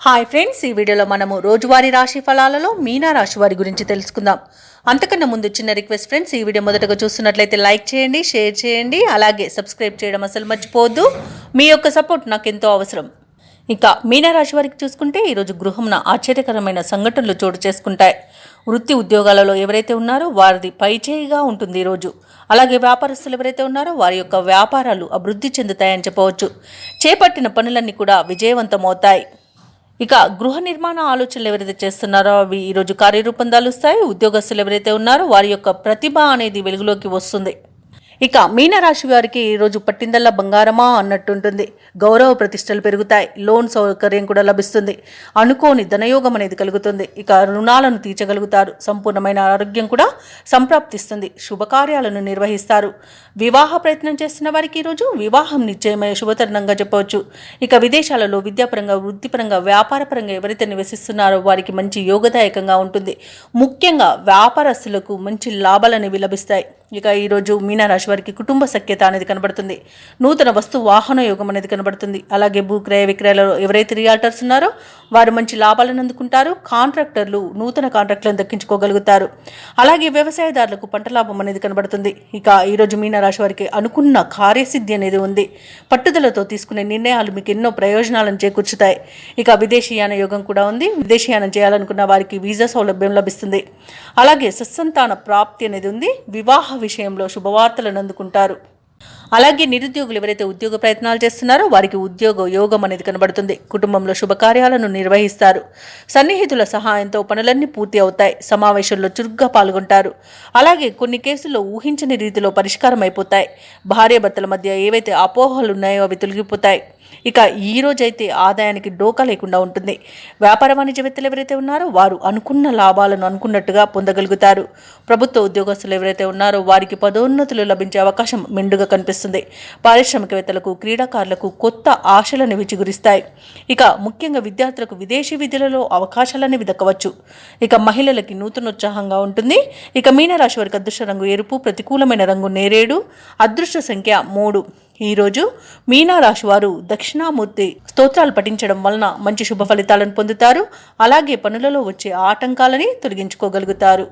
Hi friends, ఈ వీడియోలో మనము రోజువారీ రాశి ఫలాలలో మీనా రాశి వారి గురించి తెలుసుకుందాం. అంతకన్నా ముందు చిన్న రిక్వెస్ట్ ఫ్రెండ్స్, ఈ వీడియో మొదటగా చూస్తున్నట్లయితే లైక్ చేయండి, షేర్ చేయండి, అలాగే సబ్స్క్రైబ్ చేయడం అసలు మర్చిపోవద్దు. మీ యొక్క సపోర్ట్ నాకు ఎంతో అవసరం. ఇక మీనరాశి వారికి చూసుకుంటే ఈరోజు గృహంన ఆశ్చర్యకరమైన సంఘటనలు చోటు చేసుకుంటాయి. వృత్తి ఉద్యోగాలలో ఎవరైతే ఉన్నారో వారిది పైచేయిగా ఉంటుంది ఈరోజు. అలాగే వ్యాపారస్తులు ఎవరైతే ఉన్నారో వారి యొక్క వ్యాపారాలు అభివృద్ధి చెందుతాయని చెప్పవచ్చు. చేపట్టిన పనులన్నీ కూడా విజయవంతమవుతాయి. ఇక గృహ నిర్మాణ ఆలోచనలు ఎవరైతే చేస్తున్నారో అవి ఈరోజు కార్యరూపం దాలుస్తాయి. ఉద్యోగస్తులు ఎవరైతే ఉన్నారో వారి యొక్క ప్రతిభ అనేది వెలుగులోకి వస్తుంది. ఇక మీనరాశి వారికి ఈరోజు పట్టిందల్లా బంగారమా అన్నట్టుంటుంది. గౌరవ ప్రతిష్టలు పెరుగుతాయి. లోన్ సౌకర్యం కూడా లభిస్తుంది. అనుకోని ధనయోగం అనేది కలుగుతుంది. ఇక రుణాలను తీర్చగలుగుతారు. సంపూర్ణమైన ఆరోగ్యం కూడా సంప్రాప్తిస్తుంది. శుభకార్యాలను నిర్వహిస్తారు. వివాహ ప్రయత్నం చేస్తున్న వారికి ఈరోజు వివాహం నిశ్చయమైన శుభతరుణంగా చెప్పవచ్చు. ఇక విదేశాలలో విద్యాపరంగా, వృత్తిపరంగా, వ్యాపారపరంగా ఎవరైతే నివసిస్తున్నారో వారికి మంచి యోగదాయకంగా ఉంటుంది. ముఖ్యంగా వ్యాపారస్తులకు మంచి లాభాలు అనేవి లభిస్తాయి. ఇక ఈరోజు మీనరాశి వారికి కుటుంబ సఖ్యత అనేది కనబడుతుంది. నూతన వస్తు వాహన యోగం అనేది కనబడుతుంది. అలాగే భూక్రయ విక్రయాలలో ఎవరైతే రియాల్టర్స్ ఉన్నారో వారు మంచి లాభాలను అందుకుంటారు. కాంట్రాక్టర్లు నూతన కాంట్రాక్టులను దక్కించుకోగలుగుతారు. అలాగే వ్యవసాయదారులకు పంట లాభం అనేది కనబడుతుంది. ఇక ఈరోజు మీనరాశి వారికి అనుకున్న కార్యసిద్ధి అనేది ఉంది. పట్టుదలతో తీసుకునే నిర్ణయాలు మీకు ఎన్నో ప్రయోజనాలను చేకూర్చుతాయి. ఇక విదేశీయాన యోగం కూడా ఉంది. విదేశీయానం చేయాలనుకున్న వారికి వీసా సౌలభ్యం లభిస్తుంది. అలాగే సత్సంతాన ప్రాప్తి అనేది ఉంది. వివాహ విషయంలో శుభవార్తలను అందుకుంటారు. అలాగే నిరుద్యోగులు ఎవరైతే ఉద్యోగ ప్రయత్నాలు చేస్తున్నారో వారికి ఉద్యోగ యోగం అనేది కనబడుతుంది. కుటుంబంలో శుభకార్యాలను నిర్వహిస్తారు. సన్నిహితుల సహాయంతో పనులన్నీ పూర్తి అవుతాయి. సమావేశంలో చురుగ్గా పాల్గొంటారు. అలాగే కొన్ని కేసుల్లో ఊహించని రీతిలో పరిష్కారం అయిపోతాయి. భార్యాభర్తల మధ్య ఏవైతే అపోహలు ఉన్నాయో అవి తొలగిపోతాయి. ఇక ఈ రోజైతే ఆదాయానికి డోకా లేకుండా ఉంటుంది. వ్యాపార వాణిజ్యవేత్తలు ఎవరైతే ఉన్నారో వారు అనుకున్న లాభాలను అనుకున్నట్టుగా పొందగలుగుతారు. ప్రభుత్వ ఉద్యోగస్తులు ఎవరైతే ఉన్నారో వారికి పదోన్నతులు లభించే అవకాశం మెండుగా కనిపిస్తుంది. పారిశ్రామికవేత్తలకు, క్రీడాకారులకు కొత్త ఆశలను విచిగురిస్తాయి. ఇక ముఖ్యంగా విద్యార్థులకు విదేశీ విద్యలలో అవకాశాలనేవి దక్కవచ్చు. ఇక మహిళలకి నూతనోత్సాహంగా ఉంటుంది. ఇక మీనరాశి వారికి అదృష్ట రంగు ఎరుపు, ప్రతికూలమైన రంగు నేరేడు, అదృష్ట సంఖ్య 3. ఈరోజు మీనరాశి వారు దక్షిణామూర్తి స్తోత్రాలు పఠించడం వలన మంచి శుభ ఫలితాలను పొందుతారు. అలాగే పనులలో వచ్చే ఆటంకాలని తొలగించుకోగలుగుతారు.